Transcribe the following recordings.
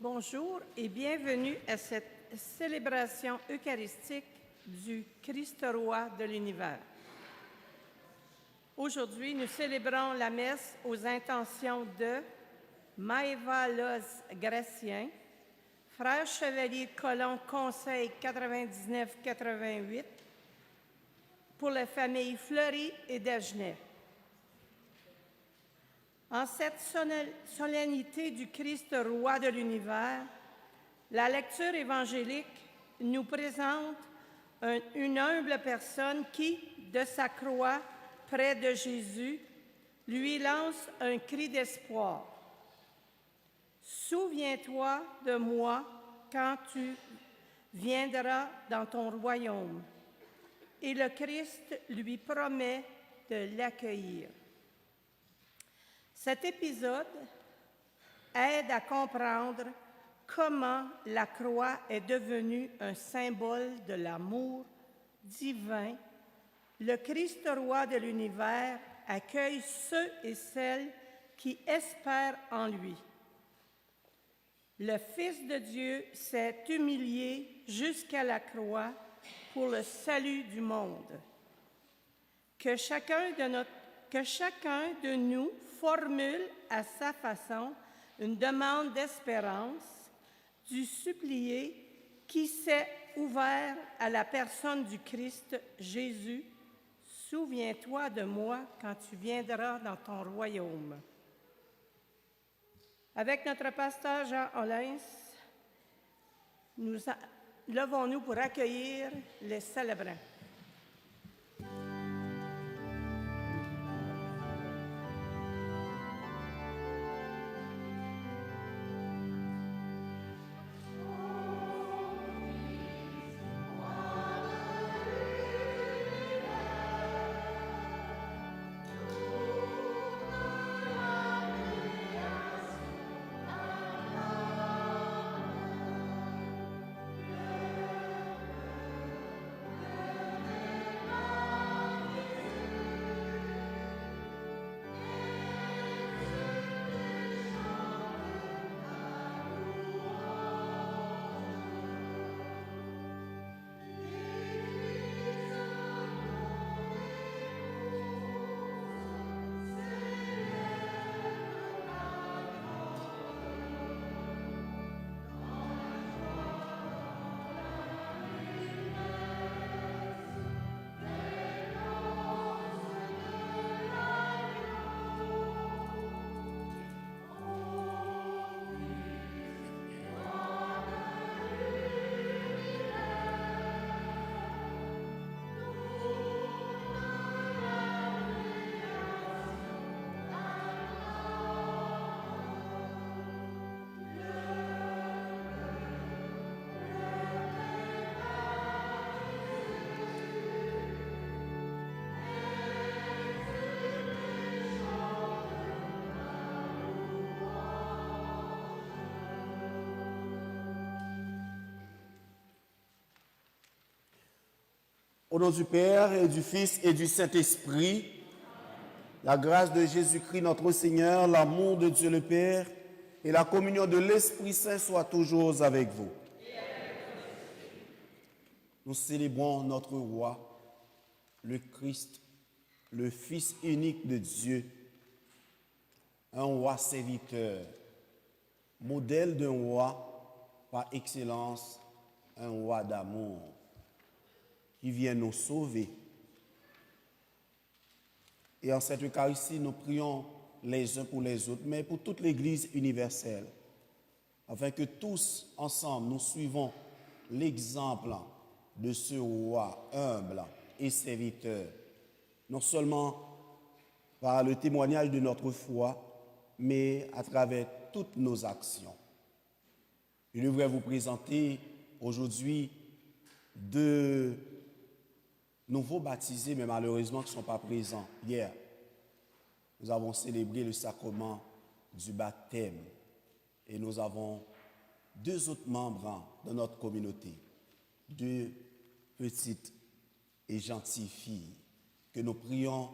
Bonjour et bienvenue à cette célébration eucharistique du Christ roi de l'univers. Aujourd'hui, nous célébrons la messe aux intentions de Maëva Loz Gracien, frère chevalier colon Conseil 99-88, pour la famille Fleury et Dagenet. En cette solennité du Christ roi de l'univers, la lecture évangélique nous présente une humble personne qui, de sa croix près de Jésus, lui lance un cri d'espoir. Souviens-toi de moi quand tu viendras dans ton royaume. Et le Christ lui promet de l'accueillir. Cet épisode aide à comprendre comment la croix est devenue un symbole de l'amour divin. Le Christ roi de l'univers accueille ceux et celles qui espèrent en lui. Le Fils de Dieu s'est humilié jusqu'à la croix pour le salut du monde. Que chacun de nous formule à sa façon une demande d'espérance du supplié qui s'est ouvert à la personne du Christ Jésus. Souviens-toi de moi quand tu viendras dans ton royaume. Avec notre pasteur Jean Hollins, nous levons-nous pour accueillir les célébrants. Au nom du Père et du Fils et du Saint-Esprit, la grâce de Jésus-Christ notre Seigneur, l'amour de Dieu le Père et la communion de l'Esprit Saint soient toujours avec vous. Nous célébrons notre roi, le Christ, le Fils unique de Dieu, un roi serviteur, modèle d'un roi par excellence, un roi d'amour qui vient nous sauver. Et en cette Eucharistie, nous prions les uns pour les autres, mais pour toute l'Église universelle, afin que tous, ensemble, nous suivons l'exemple de ce roi humble et serviteur, non seulement par le témoignage de notre foi, mais à travers toutes nos actions. Je devrais vous présenter aujourd'hui deux nouveaux baptisés, mais malheureusement qui ne sont pas présents. Hier, nous avons célébré le sacrement du baptême et nous avons deux autres membres de notre communauté, deux petites et gentilles filles, que nous prions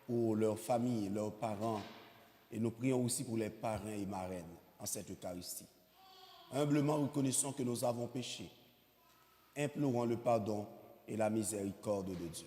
pour leurs familles, leurs parents, et nous prions aussi pour les parrains et marraines en cette Eucharistie. Humblement reconnaissons que nous avons péché, implorons le pardon et la miséricorde de Dieu.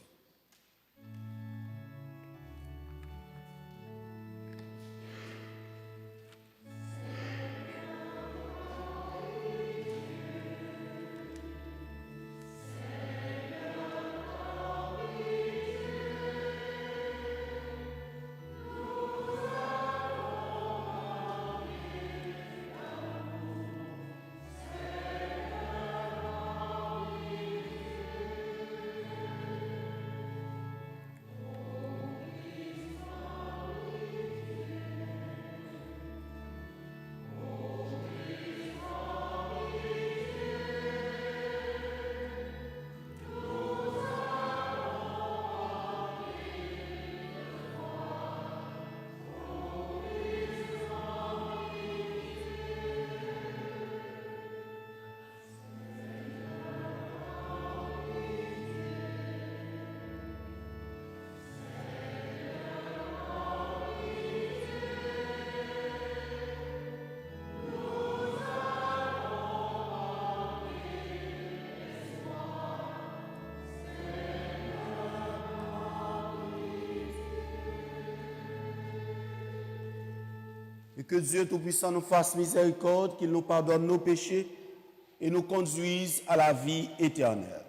Et que Dieu Tout-Puissant nous fasse miséricorde, qu'il nous pardonne nos péchés et nous conduise à la vie éternelle.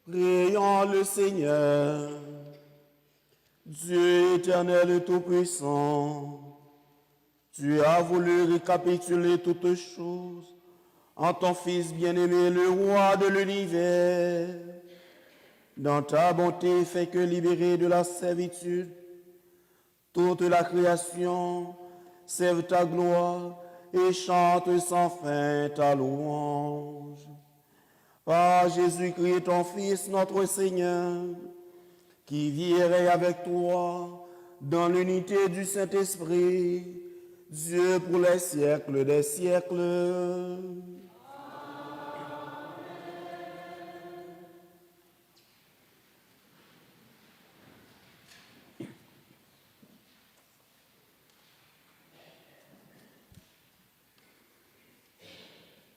Prions le Seigneur, Dieu éternel et tout-puissant. Tu as voulu récapituler toutes choses en ton Fils bien-aimé, le roi de l'univers. Dans ta bonté, fais que libéré de la servitude, toute la création servent ta gloire et chantent sans fin ta louange. Par Jésus-Christ, ton Fils, notre Seigneur, qui vit et règne avec toi dans l'unité du Saint-Esprit, Dieu pour les siècles des siècles.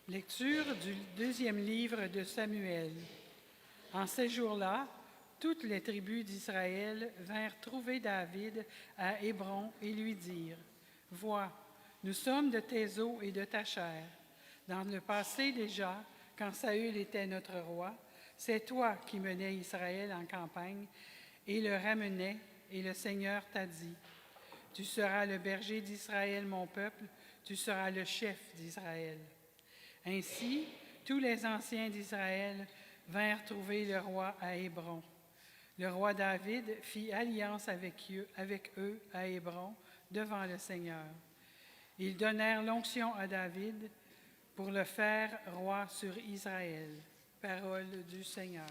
Lecture du deuxième livre de Samuel. En ces jours-là, toutes les tribus d'Israël vinrent trouver David à Hébron et lui dirent : « Vois, nous sommes de tes os et de ta chair. Dans le passé déjà, quand Saül était notre roi, c'est toi qui menais Israël en campagne et le ramenais, et le Seigneur t'a dit : Tu seras le berger d'Israël, mon peuple, tu seras le chef d'Israël. Ainsi, tous les anciens d'Israël vinrent trouver le roi à Hébron. Le roi David fit alliance avec eux à Hébron devant le Seigneur. Ils donnèrent l'onction à David pour le faire roi sur Israël. Parole du Seigneur.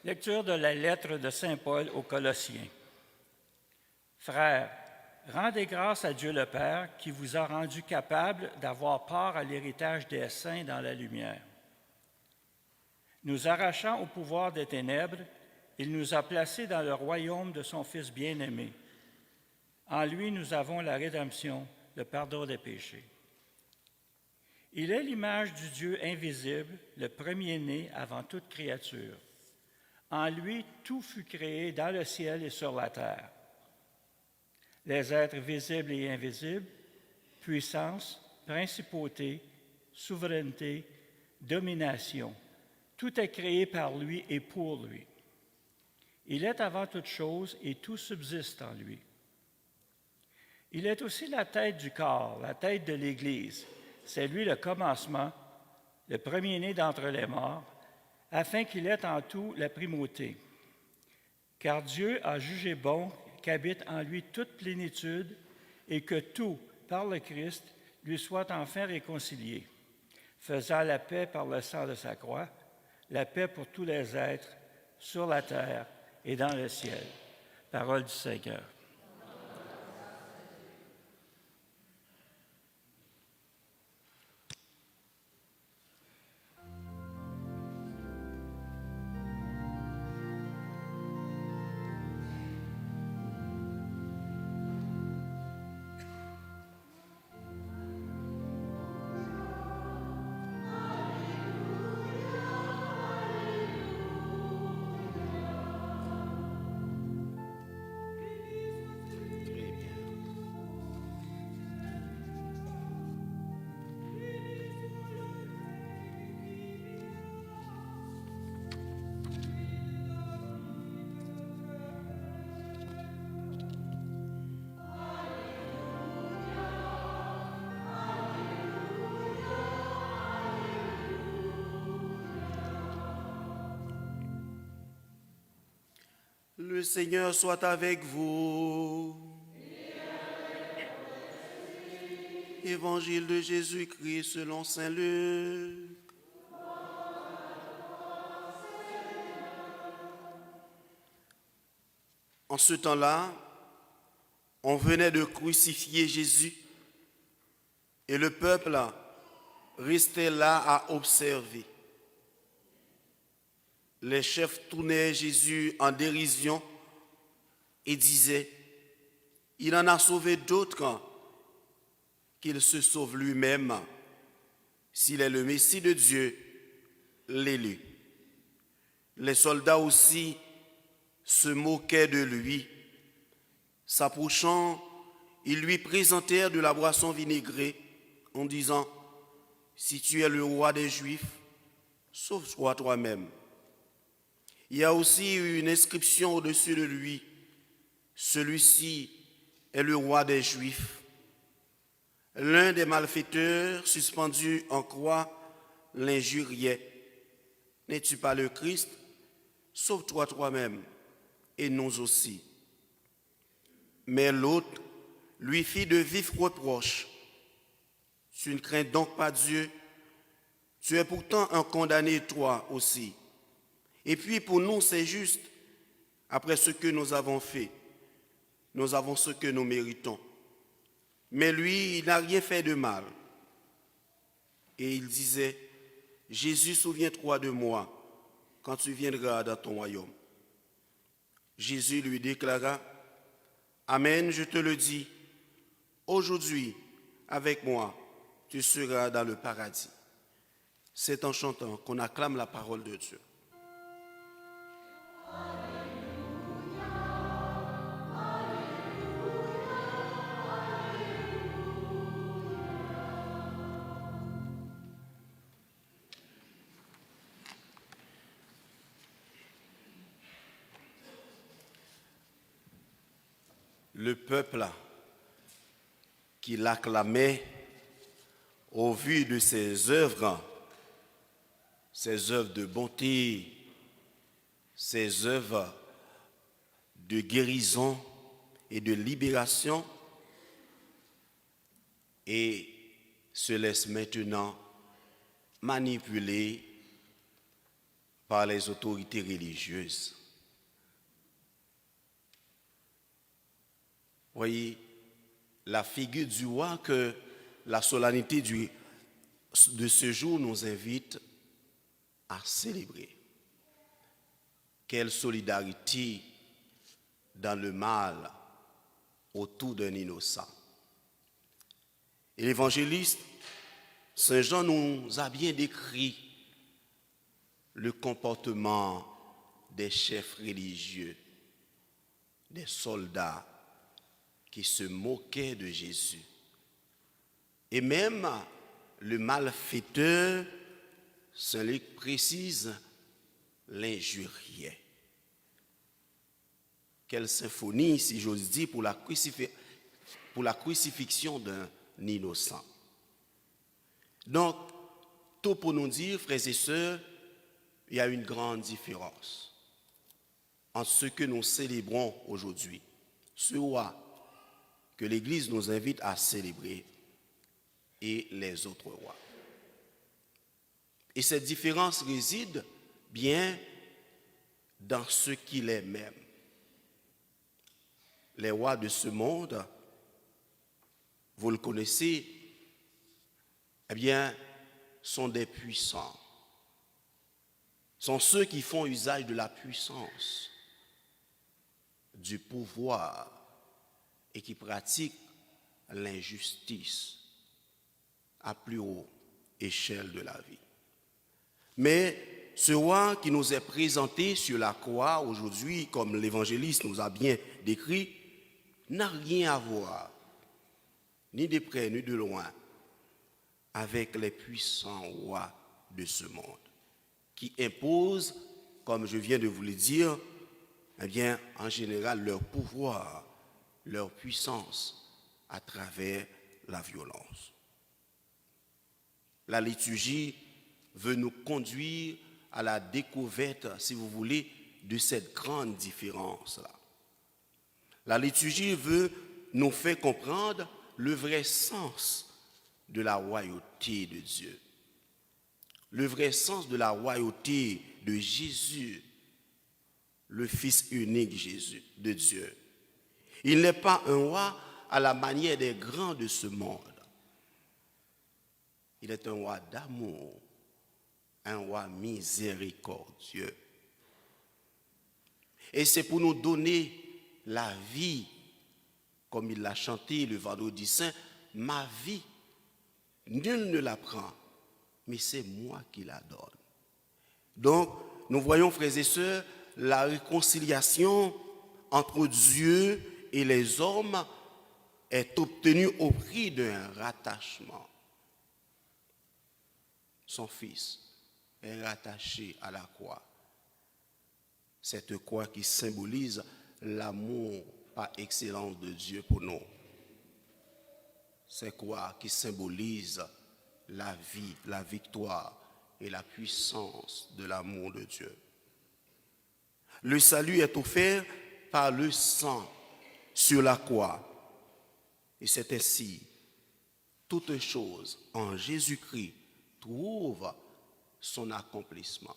Lecture de la lettre de Saint Paul aux Colossiens. Frères, rendez grâce à Dieu le Père qui vous a rendu capable d'avoir part à l'héritage des saints dans la lumière. Nous arrachant au pouvoir des ténèbres, il nous a placés dans le royaume de son Fils bien-aimé. En lui, nous avons la rédemption, le pardon des péchés. Il est l'image du Dieu invisible, le premier-né avant toute créature. En lui, tout fut créé dans le ciel et sur la terre. Les êtres visibles et invisibles, puissance, principauté, souveraineté, domination, tout est créé par lui et pour lui. Il est avant toute chose et tout subsiste en lui. Il est aussi la tête du corps, la tête de l'Église. C'est lui le commencement, le premier-né d'entre les morts, afin qu'il ait en tout la primauté. Car Dieu a jugé bon qu'habite en lui toute plénitude et que tout, par le Christ, lui soit enfin réconcilié. faisant la paix par le sang de sa croix, la paix pour tous les êtres sur la terre et dans le ciel. Parole du Seigneur. Le Seigneur soit avec vous. Évangile de Jésus-Christ selon saint Luc. En ce temps-là, on venait de crucifier Jésus et le peuple restait là à observer. Les chefs tournaient Jésus en dérision et disaient, « Il en a sauvé d'autres qu'il se sauve lui-même, s'il est le Messie de Dieu, l'élu. » Les soldats aussi se moquaient de lui. S'approchant, ils lui présentèrent de la boisson vinaigrée en disant, « Si tu es le roi des Juifs, sauve-toi toi-même. » Il y a aussi une inscription au-dessus de lui. Celui-ci est le roi des Juifs. L'un des malfaiteurs, suspendu en croix, l'injuriait. N'es-tu pas le Christ? Sauve-toi toi-même et nous aussi. Mais l'autre lui fit de vifs reproches. Tu ne crains donc pas Dieu? Tu es pourtant un condamné toi aussi. Et puis pour nous, c'est juste, après ce que nous avons fait, nous avons ce que nous méritons. Mais lui, il n'a rien fait de mal. Et il disait, Jésus, souviens-toi de moi quand tu viendras dans ton royaume. Jésus lui déclara, Amen, je te le dis, aujourd'hui, avec moi, tu seras dans le paradis. C'est en chantant qu'on acclame la parole de Dieu. Le peuple qui l'acclamait au vu de ses œuvres de bonté, ses œuvres de guérison et de libération, et se laisse maintenant manipuler par les autorités religieuses. Voyez, la figure du roi que la solennité de ce jour nous invite à célébrer. Quelle solidarité dans le mal autour d'un innocent. Et l'évangéliste Saint Jean nous a bien décrit le comportement des chefs religieux, des soldats qui se moquaient de Jésus. Et même le malfaiteur, Saint Luc précise, l'injuriait. Quelle symphonie, si j'ose dire, pour la crucifixion d'un innocent. Donc, tout pour nous dire, frères et sœurs, il y a une grande différence entre ce que nous célébrons aujourd'hui, ce roi que l'Église nous invite à célébrer, et les autres rois. Et cette différence réside bien dans ce qu'il est même. Les rois de ce monde, vous le connaissez, eh bien, sont des puissants. Sont ceux qui font usage de la puissance, du pouvoir et qui pratiquent l'injustice à plus haute échelle de la vie. Mais ce roi qui nous est présenté sur la croix aujourd'hui, comme l'évangéliste nous a bien décrit, n'a rien à voir, ni de près ni de loin, avec les puissants rois de ce monde, qui imposent, comme je viens de vous le dire, eh bien, en général, leur pouvoir, leur puissance à travers la violence. La liturgie veut nous conduire à la découverte, si vous voulez, de cette grande différence-là. La liturgie veut nous faire comprendre le vrai sens de la royauté de Dieu. Le vrai sens de la royauté de Jésus, le Fils unique Jésus de Dieu. Il n'est pas un roi à la manière des grands de ce monde. Il est un roi d'amour, un roi miséricordieux. Et c'est pour nous donner la vie, comme il l'a chanté le vendredi saint, ma vie, nul ne la prend, mais c'est moi qui la donne. Donc, nous voyons, frères et sœurs, la réconciliation entre Dieu et les hommes est obtenue au prix d'un rattachement. Son Fils est rattaché à la croix. Cette croix qui symbolise l'amour par excellence de Dieu pour nous. Cette croix qui symbolise la vie, la victoire et la puissance de l'amour de Dieu. Le salut est offert par le sang sur la croix. Et c'est ainsi, toute chose en Jésus-Christ trouve son accomplissement.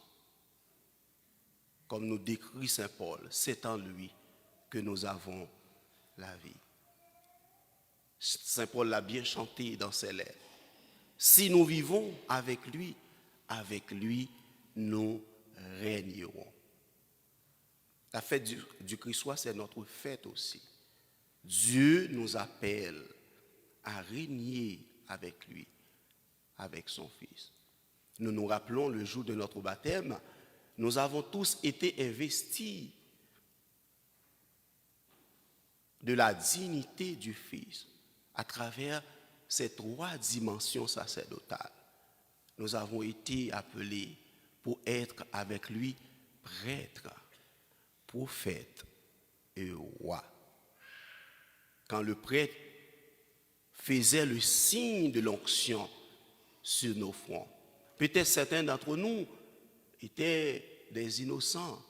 Comme nous décrit saint Paul, c'est en lui que nous avons la vie. Saint Paul l'a bien chanté dans ses lettres. Si nous vivons avec lui, nous régnerons. La fête du Christ, c'est notre fête aussi. Dieu nous appelle à régner avec lui, avec son Fils. Nous nous rappelons le jour de notre baptême, nous avons tous été investis de la dignité du Fils à travers ces 3 dimensions sacerdotales. Nous avons été appelés pour être avec lui prêtre, prophète et roi. Quand le prêtre faisait le signe de l'onction sur nos fronts, peut-être certains d'entre nous étaient des innocents.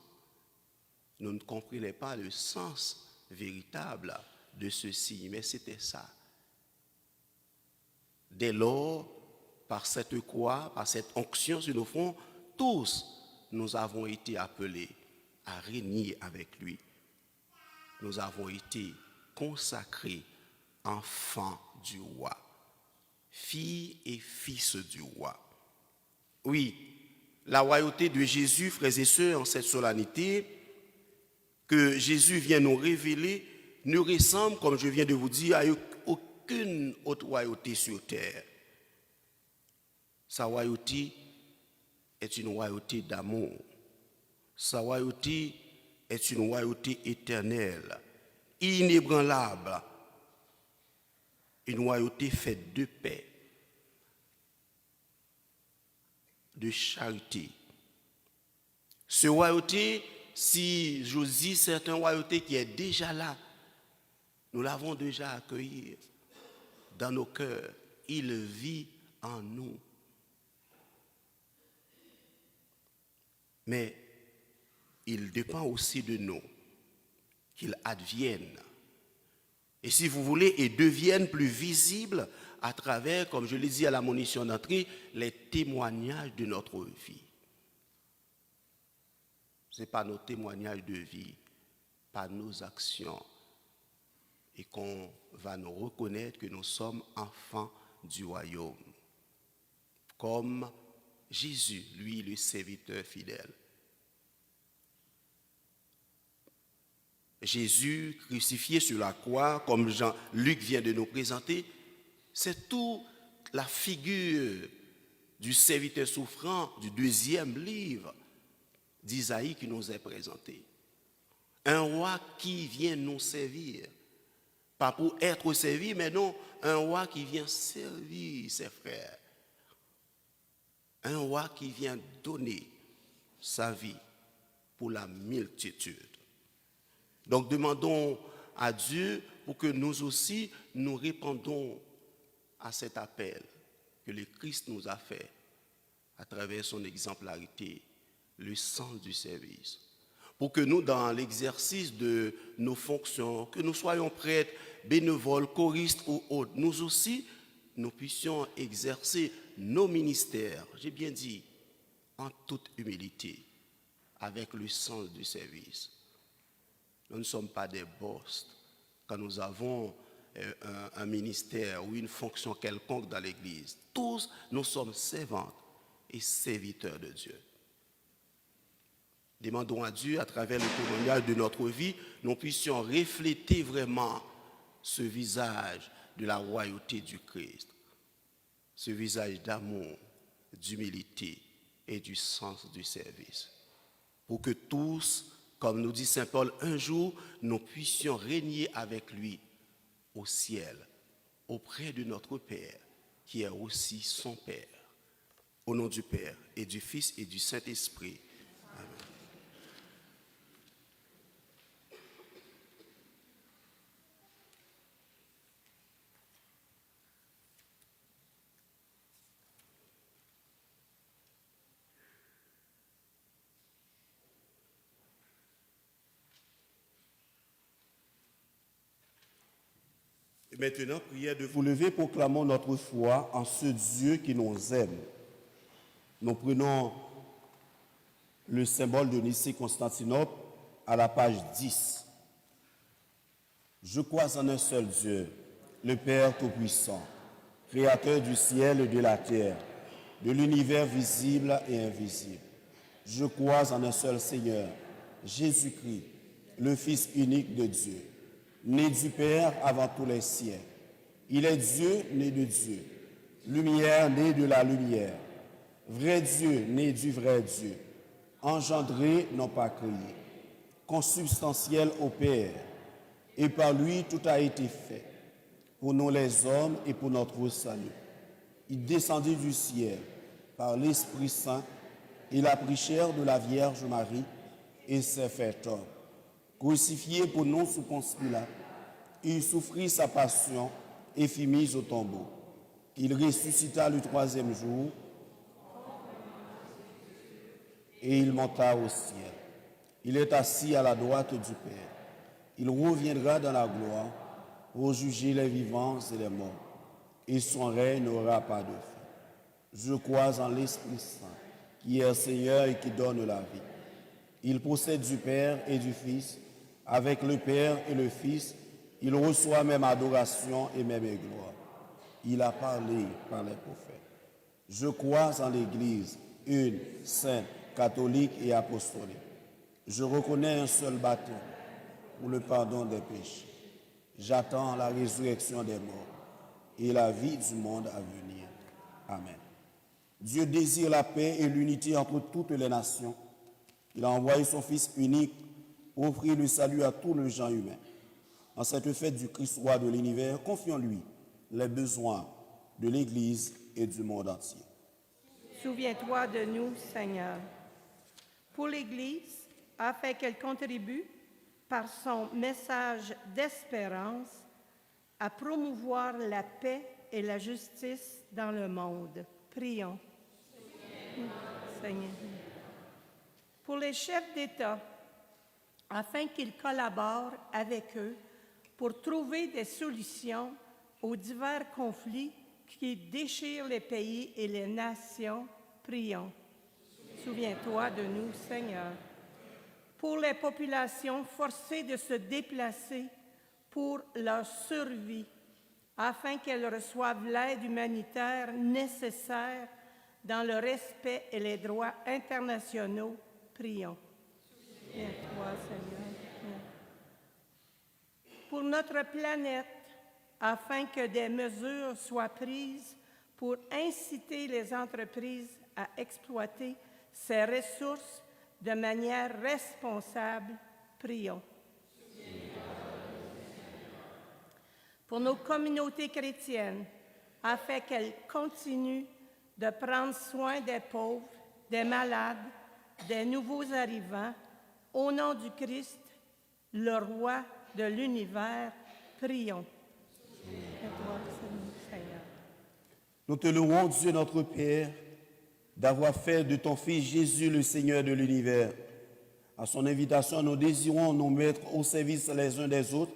Nous ne comprenaient pas le sens véritable de ce signe, mais c'était ça. Dès lors, par cette croix, par cette onction sur nos fronts, tous nous avons été appelés à régner avec lui. Nous avons été consacrés enfants du roi, filles et fils du roi. Oui, la royauté de Jésus, frères et sœurs, en cette solennité que Jésus vient nous révéler, ne ressemble, comme je viens de vous dire, à aucune autre royauté sur terre. Sa royauté est une royauté d'amour. Sa royauté est une royauté éternelle, inébranlable, une royauté faite de paix, de charité. Ce royauté, si j'ose dire, c'est une royauté qui est déjà là. Nous l'avons déjà accueilli dans nos cœurs. Il vit en nous. Mais il dépend aussi de nous qu'il advienne Et si vous voulez, et deviennent plus visibles à travers, comme je l'ai dit à la monition d'entrée, les témoignages de notre vie. Ce n'est pas nos témoignages de vie, pas nos actions, et qu'on va nous reconnaître que nous sommes enfants du royaume. Comme Jésus, lui, le serviteur fidèle. Jésus crucifié sur la croix, comme Jean-Luc vient de nous présenter, c'est toute la figure du serviteur souffrant du 2e livre d'Isaïe qui nous est présenté. Un roi qui vient nous servir, pas pour être servi, mais non, un roi qui vient servir ses frères. Un roi qui vient donner sa vie pour la multitude. Donc demandons à Dieu pour que nous aussi nous répondons à cet appel que le Christ nous a fait à travers son exemplarité, le sens du service. Pour que nous, dans l'exercice de nos fonctions, que nous soyons prêtres, bénévoles, choristes ou autres, nous aussi, nous puissions exercer nos ministères, j'ai bien dit, en toute humilité, avec le sens du service. Nous ne sommes pas des boss quand nous avons un ministère ou une fonction quelconque dans l'Église. Tous, nous sommes servantes et serviteurs de Dieu. Demandons à Dieu, à travers le témoignage de notre vie, nous puissions refléter vraiment ce visage de la royauté du Christ, ce visage d'amour, d'humilité et du sens du service. Pour que tous, comme nous dit Saint Paul, un jour, nous puissions régner avec lui au ciel, auprès de notre Père, qui est aussi son Père. Au nom du Père et du Fils et du Saint-Esprit. Amen. Et maintenant, prière de vous lever, proclamons notre foi en ce Dieu qui nous aime. Nous prenons le symbole de Nicée-Constantinople à la page 10. Je crois en un seul Dieu, le Père Tout-Puissant, Créateur du ciel et de la terre, de l'univers visible et invisible. Je crois en un seul Seigneur, Jésus-Christ, le Fils unique de Dieu, né du Père avant tous les siècles. Il est Dieu, né de Dieu, lumière, né de la lumière, vrai Dieu, né du vrai Dieu, engendré, non pas créé, consubstantiel au Père, et par lui tout a été fait, pour nous les hommes et pour notre salut. Il descendit du ciel par l'Esprit Saint, il a pris chair de la Vierge Marie et s'est fait homme. Crucifié pour nous sous Ponce Pilate, il souffrit sa passion et fut mis au tombeau. Il ressuscita le 3e jour et il monta au ciel. Il est assis à la droite du Père. Il reviendra dans la gloire pour juger les vivants et les morts. Et son règne n'aura pas de fin. Je crois en l'Esprit Saint, qui est Seigneur et qui donne la vie. Il procède du Père et du Fils. Avec le Père et le Fils, il reçoit même adoration et même gloire. Il a parlé par les prophètes. Je crois en l'Église, une, sainte, catholique et apostolique. Je reconnais un seul baptême pour le pardon des péchés. J'attends la résurrection des morts et la vie du monde à venir. Amen. Dieu désire la paix et l'unité entre toutes les nations. Il a envoyé son Fils unique pour offrir le salut à tous les gens humains. En cette fête du Christ roi de l'univers, confions-lui les besoins de l'Église et du monde entier. Souviens-toi de nous, Seigneur. Pour l'Église, afin qu'elle contribue par son message d'espérance à promouvoir la paix et la justice dans le monde. Prions. Seigneur. Pour les chefs d'État, afin qu'ils collaborent avec eux pour trouver des solutions aux divers conflits qui déchirent les pays et les nations. Prions. Souviens-toi de nous, Seigneur. Pour les populations forcées de se déplacer pour leur survie, afin qu'elles reçoivent l'aide humanitaire nécessaire dans le respect et les droits internationaux, prions. Souviens-toi, Seigneur. Pour notre planète, afin que des mesures soient prises pour inciter les entreprises à exploiter ces ressources de manière responsable, prions. Pour nos communautés chrétiennes, afin qu'elles continuent de prendre soin des pauvres, des malades, des nouveaux arrivants, au nom du Christ, le roi de l'univers, prions. Et toi, Seigneur. Nous te louons, Dieu notre Père, d'avoir fait de ton Fils Jésus le Seigneur de l'univers. À son invitation, nous désirons nous mettre au service les uns des autres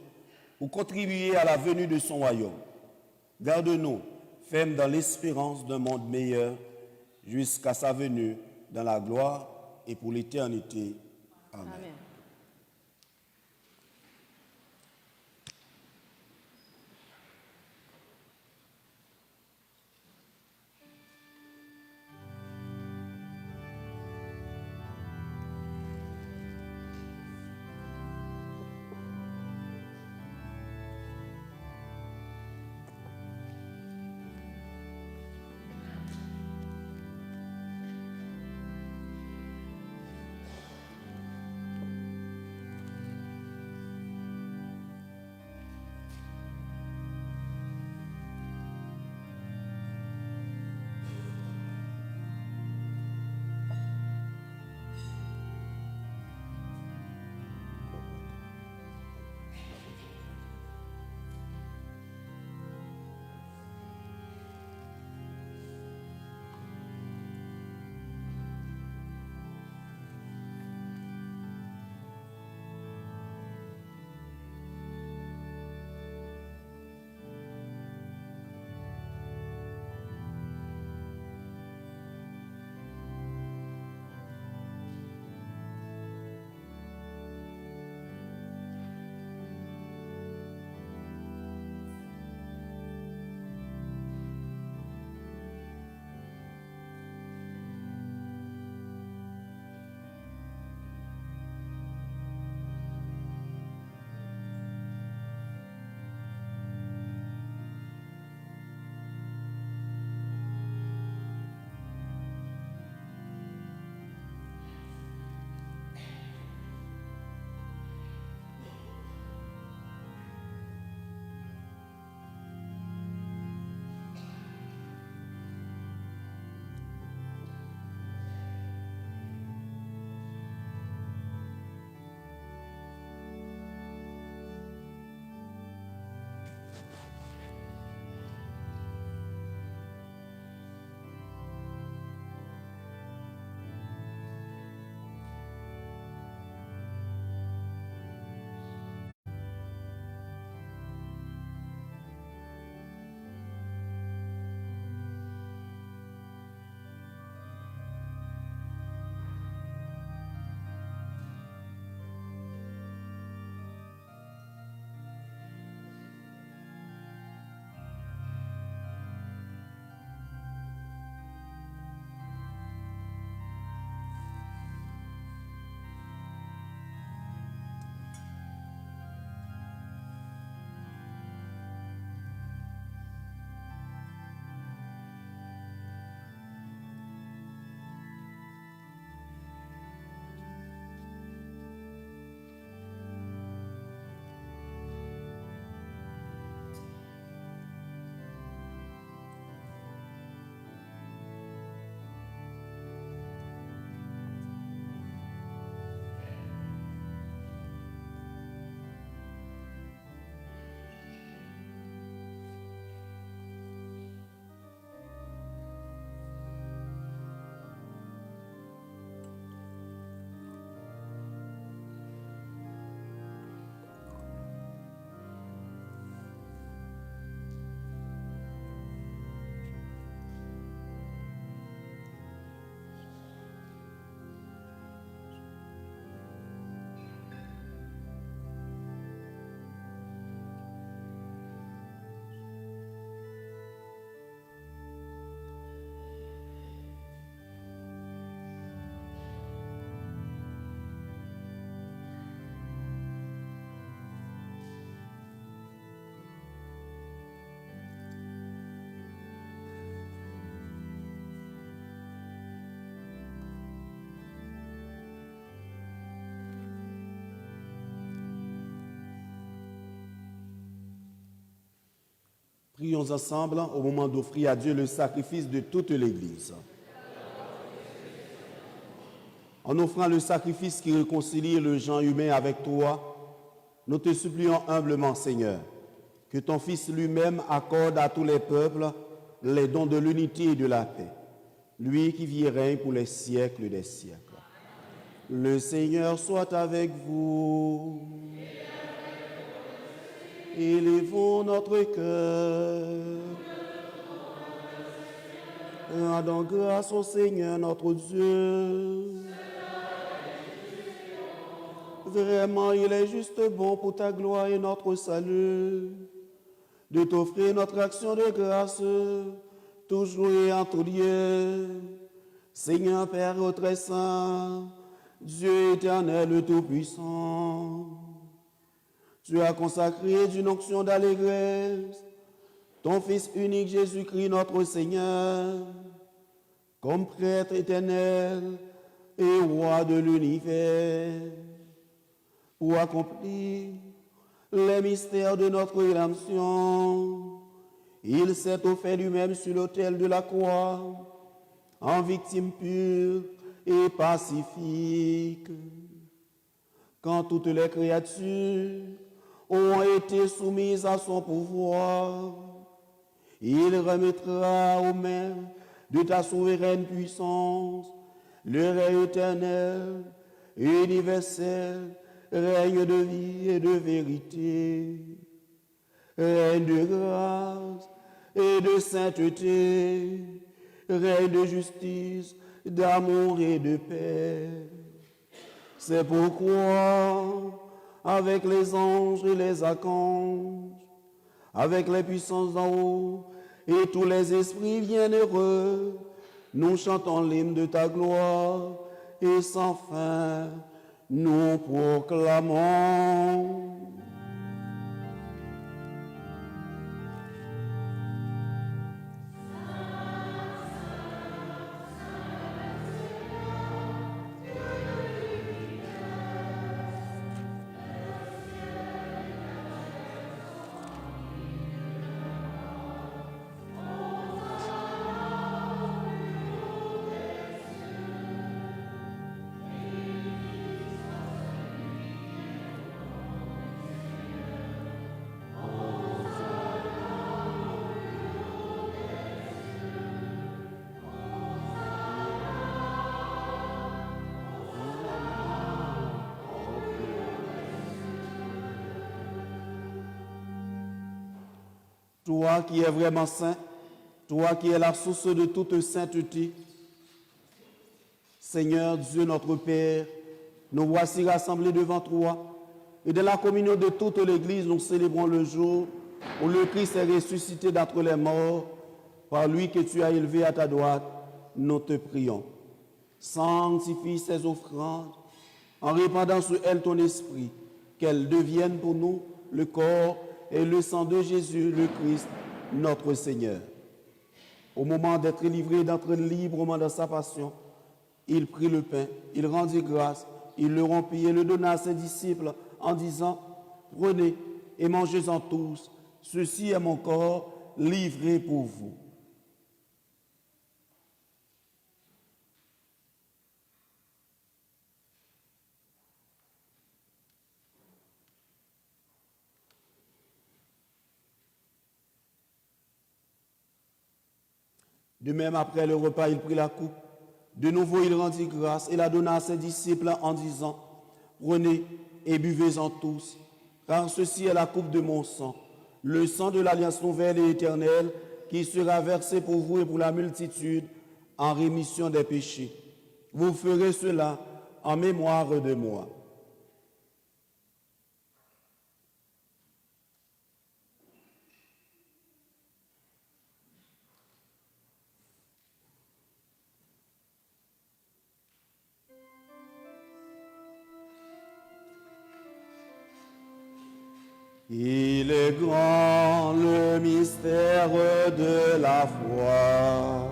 pour contribuer à la venue de son royaume. Garde-nous fermes dans l'espérance d'un monde meilleur jusqu'à sa venue dans la gloire et pour l'éternité. Amen. Amen. Prions ensemble au moment d'offrir à Dieu le sacrifice de toute l'Église. En offrant le sacrifice qui réconcilie le genre humain avec toi, nous te supplions humblement, Seigneur, que ton Fils lui-même accorde à tous les peuples les dons de l'unité et de la paix, lui qui vit et règne pour les siècles des siècles. Le Seigneur soit avec vous. Élevons notre cœur. Rendons grâce au Seigneur notre Dieu. Vraiment, il est juste bon pour ta gloire et notre salut de t'offrir notre action de grâce, toujours et en tout lieu. Seigneur Père très saint, Dieu éternel tout-puissant, tu as consacré d'une onction d'allégresse ton Fils unique Jésus-Christ notre Seigneur, comme prêtre éternel et roi de l'univers, pour accomplir les mystères de notre rédemption. Il s'est offert lui-même sur l'autel de la croix, en victime pure et pacifique. Quand toutes les créatures ont été soumises à son pouvoir, il remettra aux mains de ta souveraine puissance le règne éternel, universel, règne de vie et de vérité, règne de grâce et de sainteté, règne de justice, d'amour et de paix. C'est pourquoi, avec les anges et les archanges, avec les puissances d'en haut et tous les esprits bienheureux, nous chantons l'hymne de ta gloire et sans fin nous proclamons. Toi qui es vraiment saint, toi qui es la source de toute sainteté, Seigneur Dieu notre Père, nous voici rassemblés devant toi, et de la communion de toute l'Église, nous célébrons le jour où le Christ est ressuscité d'entre les morts, par lui que tu as élevé à ta droite, nous te prions. Sanctifie ces offrandes, en répandant sur elles ton esprit, qu'elles deviennent pour nous le corps et le sang de Jésus, le Christ, notre Seigneur. Au moment d'être livré, d'être librement dans sa passion, il prit le pain, il rendit grâce, il le rompit et le donna à ses disciples en disant, « Prenez et mangez-en tous, ceci est mon corps livré pour vous. » De même, après le repas, il prit la coupe. De nouveau, il rendit grâce et la donna à ses disciples en disant, « Prenez et buvez-en tous, car ceci est la coupe de mon sang, le sang de l'alliance nouvelle et éternelle, qui sera versé pour vous et pour la multitude en rémission des péchés. Vous ferez cela en mémoire de moi. » Il est grand le mystère de la foi.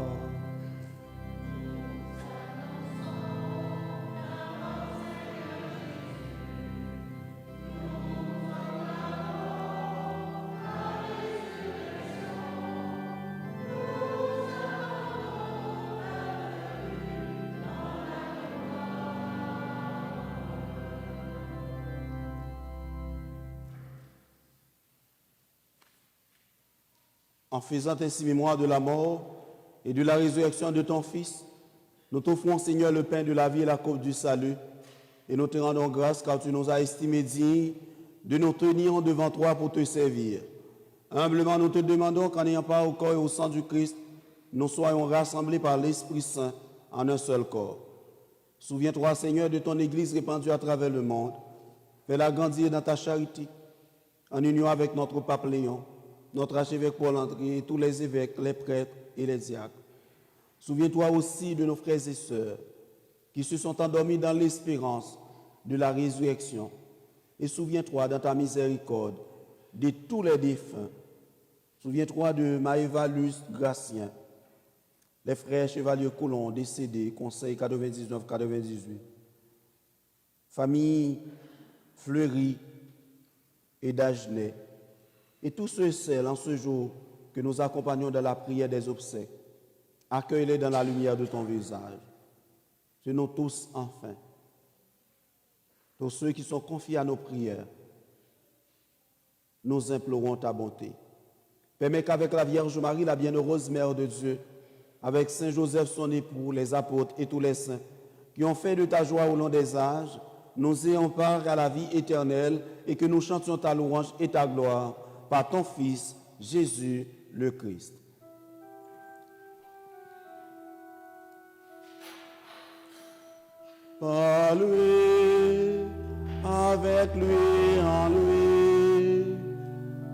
En faisant ainsi mémoire de la mort et de la résurrection de ton Fils, nous t'offrons, Seigneur, le pain de la vie et la coupe du salut, et nous te rendons grâce car tu nous as estimés dignes de nous tenir devant toi pour te servir. Humblement, nous te demandons qu'en ayant part au corps et au sang du Christ, nous soyons rassemblés par l'Esprit Saint en un seul corps. Souviens-toi, Seigneur, de ton Église répandue à travers le monde. Fais-la grandir dans ta charité, en union avec notre pape Léon, notre archevêque Paul André, et tous les évêques, les prêtres et les diacres. Souviens-toi aussi de nos frères et sœurs qui se sont endormis dans l'espérance de la résurrection. Et souviens-toi dans ta miséricorde de tous les défunts. Souviens-toi de Maëva Luce Gracien, les frères Chevalier Coulon décédés, Conseil 99-98, famille Fleury et Dagenet, et tous ceux et celles en ce jour que nous accompagnons dans la prière des obsèques. Accueille-les dans la lumière de ton visage. C'est nous tous, enfin, tous ceux qui sont confiés à nos prières, nous implorons ta bonté. Permets qu'avec la Vierge Marie, la bienheureuse Mère de Dieu, avec Saint Joseph son époux, les apôtres et tous les saints, qui ont fait de ta joie au long des âges, nous ayons part à la vie éternelle et que nous chantions ta louange et ta gloire par ton Fils, Jésus le Christ. Par lui, avec lui, en lui,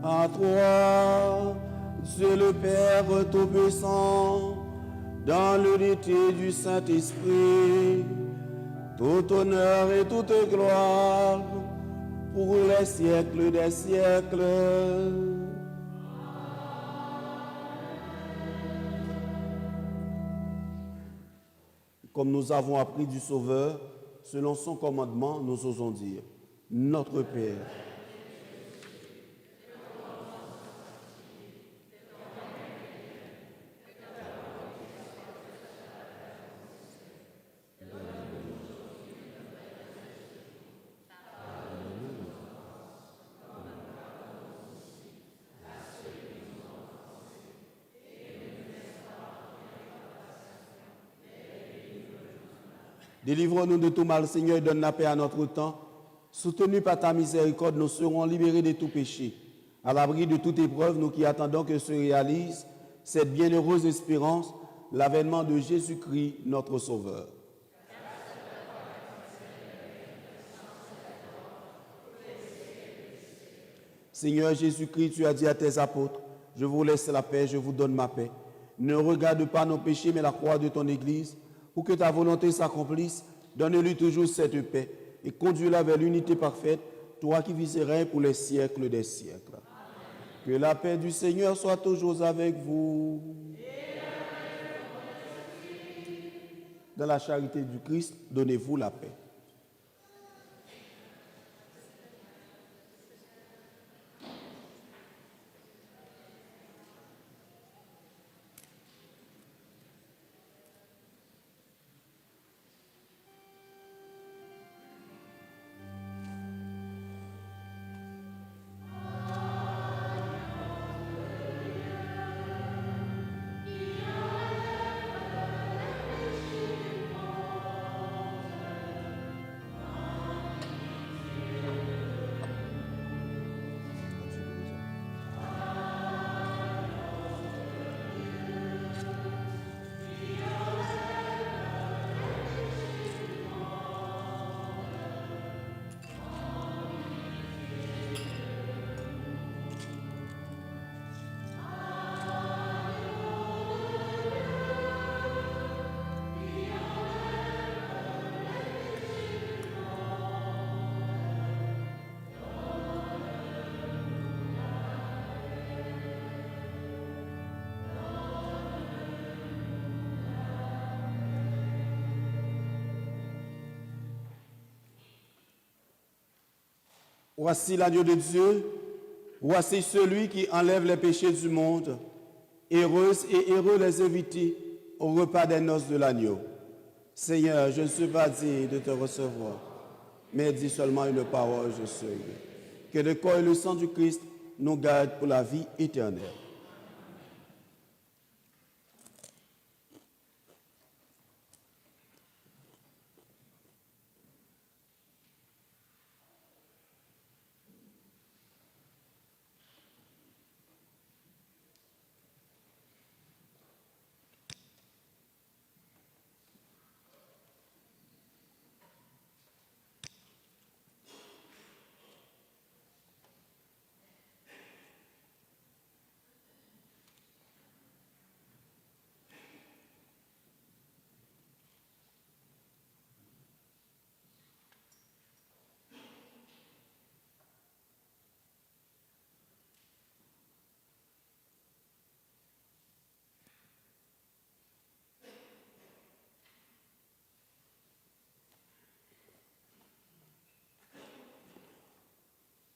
à toi, Dieu le Père Tout-Puissant, dans l'unité du Saint-Esprit, tout honneur et toute gloire pour les siècles des siècles. Comme nous avons appris du Sauveur, selon son commandement, nous osons dire, Notre Père, délivre-nous de tout mal, Seigneur, et donne la paix à notre temps. Soutenus par ta miséricorde, nous serons libérés de tout péché. À l'abri de toute épreuve, nous qui attendons que se réalise cette bienheureuse espérance, l'avènement de Jésus-Christ, notre Sauveur. Seigneur Jésus-Christ, tu as dit à tes apôtres, je vous laisse la paix, je vous donne ma paix. Ne regarde pas nos péchés, mais la croix de ton Église. Pour que ta volonté s'accomplisse, donne-lui toujours cette paix et conduis-la vers l'unité parfaite, toi qui vis et règnes pour les siècles des siècles. Amen. Que la paix du Seigneur soit toujours avec vous. Dans la charité du Christ, donnez-vous la paix. Voici l'agneau de Dieu, voici celui qui enlève les péchés du monde. Heureuses et heureux les invités au repas des noces de l'agneau. Seigneur, je ne suis pas digne de te recevoir, mais dis seulement une parole, je serai. Que le corps et le sang du Christ nous gardent pour la vie éternelle.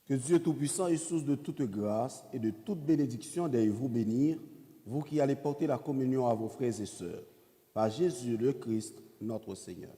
Que Dieu Tout-Puissant et source de toute grâce et de toute bénédiction d'aille vous bénir, vous qui allez porter la communion à vos frères et sœurs, par Jésus le Christ, notre Seigneur.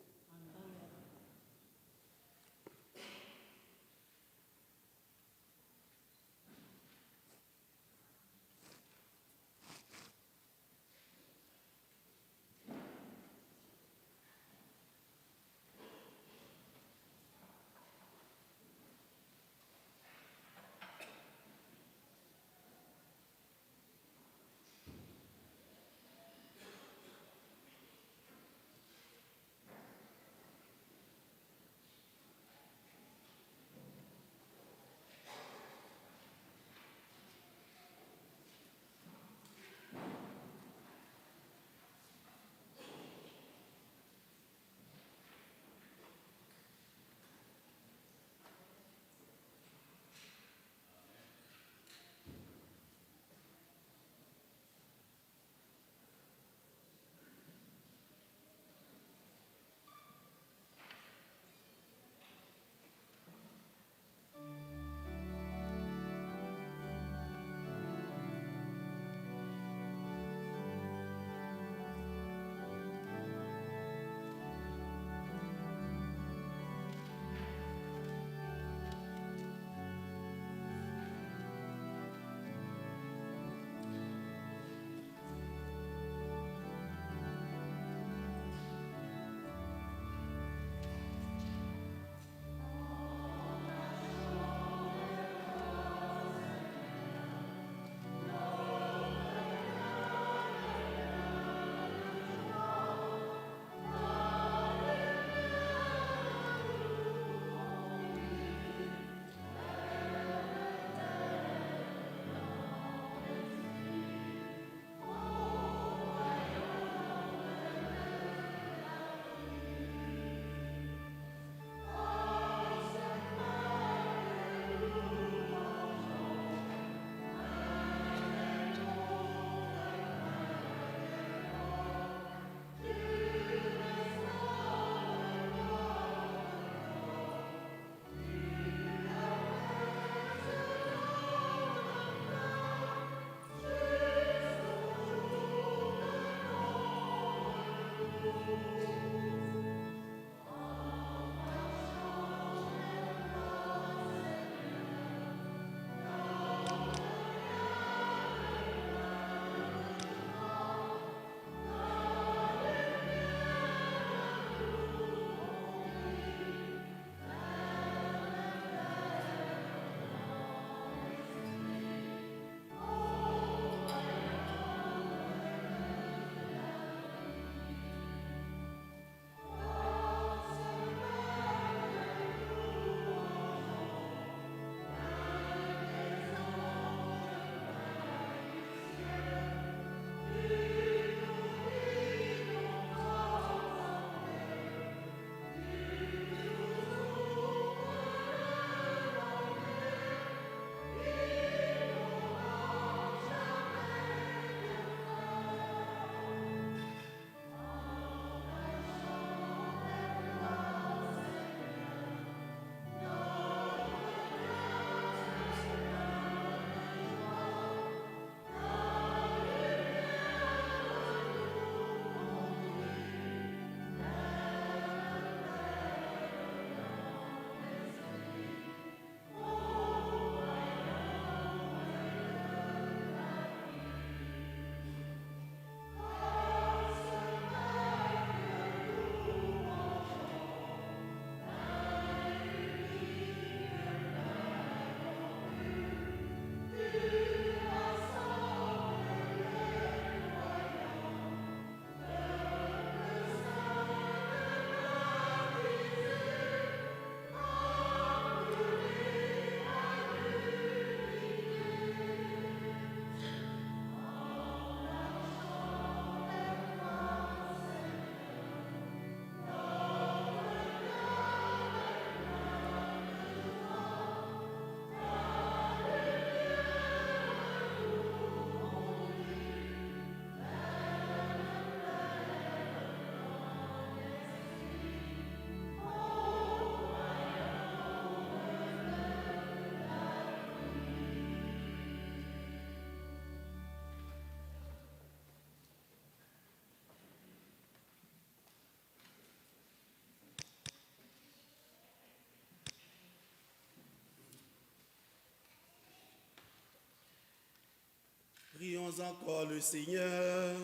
Prions encore le Seigneur.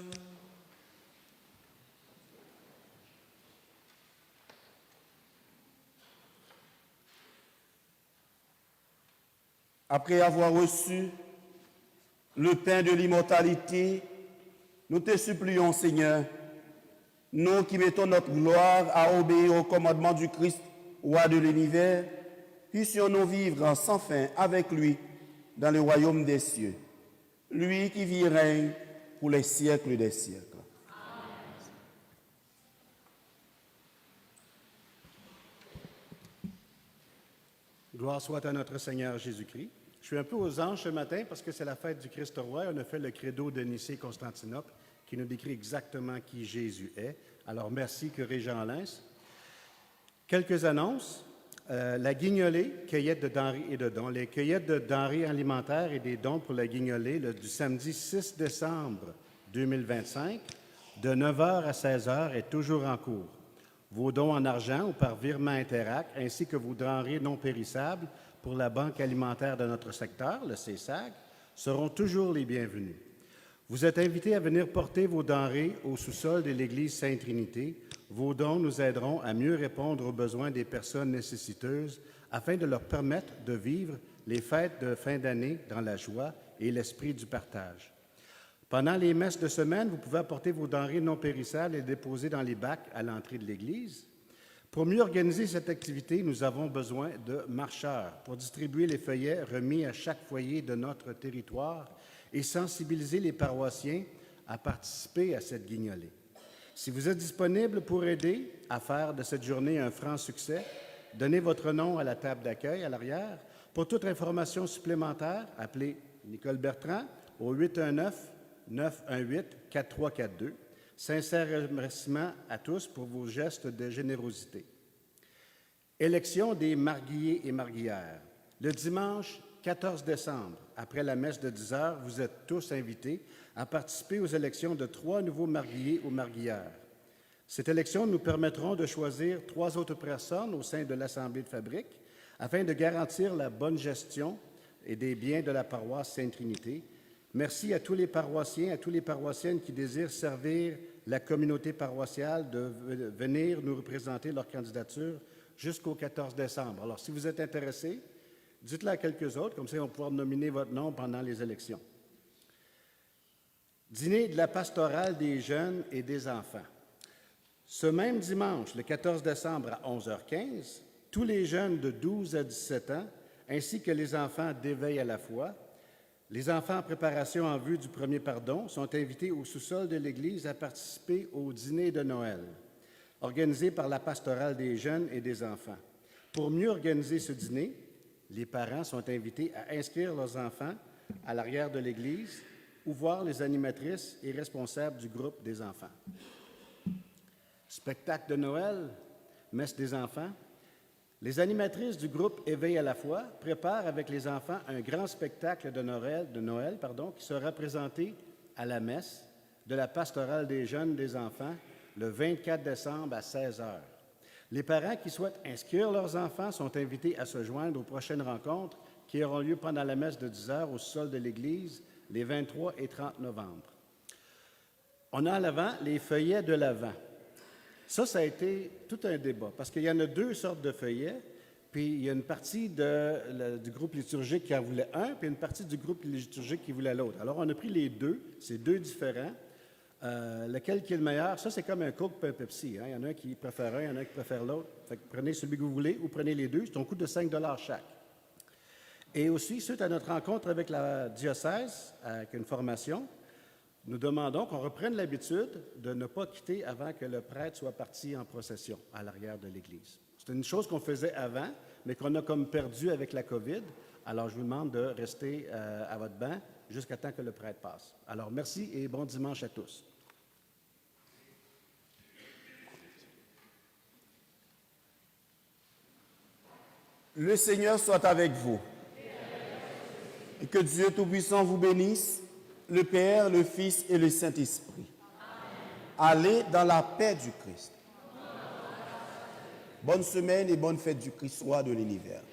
Après avoir reçu le pain de l'immortalité, nous te supplions, Seigneur, nous qui mettons notre gloire à obéir au commandement du Christ, roi de l'univers, puissions-nous vivre sans fin avec lui dans le royaume des cieux, lui qui vit et règne pour les siècles des siècles. Gloire soit à notre Seigneur Jésus-Christ. Je suis un peu aux anges ce matin parce que c'est la fête du Christ roi. On a fait le credo de Nicée-Constantinople qui nous décrit exactement qui Jésus est. Alors merci, curé Jean Lens. Quelques annonces. La guignolée, cueillette de denrées et de dons. Les cueillettes de denrées alimentaires et des dons pour la guignolée du samedi 6 décembre 2025 de 9h à 16h est toujours en cours. Vos dons en argent ou par virement Interac, ainsi que vos denrées non périssables pour la Banque alimentaire de notre secteur, le CESAG, seront toujours les bienvenus. Vous êtes invités à venir porter vos denrées au sous-sol de l'Église Sainte-Trinité. Vos dons nous aideront à mieux répondre aux besoins des personnes nécessiteuses afin de leur permettre de vivre les fêtes de fin d'année dans la joie et l'esprit du partage. Pendant les messes de semaine, vous pouvez apporter vos denrées non périssables et les déposer dans les bacs à l'entrée de l'Église. Pour mieux organiser cette activité, nous avons besoin de marcheurs pour distribuer les feuillets remis à chaque foyer de notre territoire et sensibiliser les paroissiens à participer à cette guignolée. Si vous êtes disponible pour aider à faire de cette journée un franc succès, donnez votre nom à la table d'accueil à l'arrière. Pour toute information supplémentaire, appelez Nicole Bertrand au 819-918-4342. Sincère remerciement à tous pour vos gestes de générosité. Élection des marguilliers et marguillières. Le dimanche 14 décembre, après la messe de 10 heures, vous êtes tous invités à participer aux élections de 3 nouveaux marguilliers ou marguillières. Cette élection nous permettra de choisir 3 autres personnes au sein de l'Assemblée de fabrique afin de garantir la bonne gestion et des biens de la paroisse Sainte-Trinité. Merci à tous les paroissiens, à toutes les paroissiennes qui désirent servir la communauté paroissiale de venir nous représenter leur candidature jusqu'au 14 décembre. Alors, si vous êtes intéressés, dites-le à quelques autres, comme ça, on va pouvoir nominer votre nom pendant les élections. Dîner de la pastorale des jeunes et des enfants. Ce même dimanche, le 14 décembre à 11h15, tous les jeunes de 12 à 17 ans, ainsi que les enfants d'éveil à la foi, les enfants en préparation en vue du premier pardon sont invités au sous-sol de l'Église à participer au dîner de Noël, organisé par la pastorale des jeunes et des enfants. Pour mieux organiser ce dîner, les parents sont invités à inscrire leurs enfants à l'arrière de l'Église ou voir les animatrices et responsables du groupe des enfants. Spectacle de Noël, messe des enfants. Les animatrices du groupe Éveil à la foi préparent avec les enfants un grand spectacle de Noël qui sera présenté à la messe de la pastorale des jeunes des enfants le 24 décembre à 16h. Les parents qui souhaitent inscrire leurs enfants sont invités à se joindre aux prochaines rencontres qui auront lieu pendant la messe de 10h au sol de l'Église les 23 et 30 novembre. On a à l'avant les feuillets de l'Avent. Ça a été tout un débat, parce qu'il y en a 2 sortes de feuillets, puis il y a une partie du groupe liturgique qui en voulait un, puis une partie du groupe liturgique qui voulait l'autre. Alors, on a pris les 2, c'est 2 différents. Lequel qui est le meilleur? Ça, c'est comme un Coke et un Pepsi. Hein? Il y en a un qui préfère un, il y en a un qui préfère l'autre. Fait que prenez celui que vous voulez ou prenez les 2. C'est un coût de 5 $ chaque. Et aussi, suite à notre rencontre avec la diocèse, avec une formation, nous demandons qu'on reprenne l'habitude de ne pas quitter avant que le prêtre soit parti en procession à l'arrière de l'Église. C'est une chose qu'on faisait avant, mais qu'on a comme perdu avec la COVID. Alors, je vous demande de rester à votre banc jusqu'à temps que le prêtre passe. Alors, merci et bon dimanche à tous. Le Seigneur soit avec vous. Et que Dieu Tout-Puissant vous bénisse, le Père, le Fils et le Saint-Esprit. Allez dans la paix du Christ. Bonne semaine et bonne fête du Christ, roi de l'univers.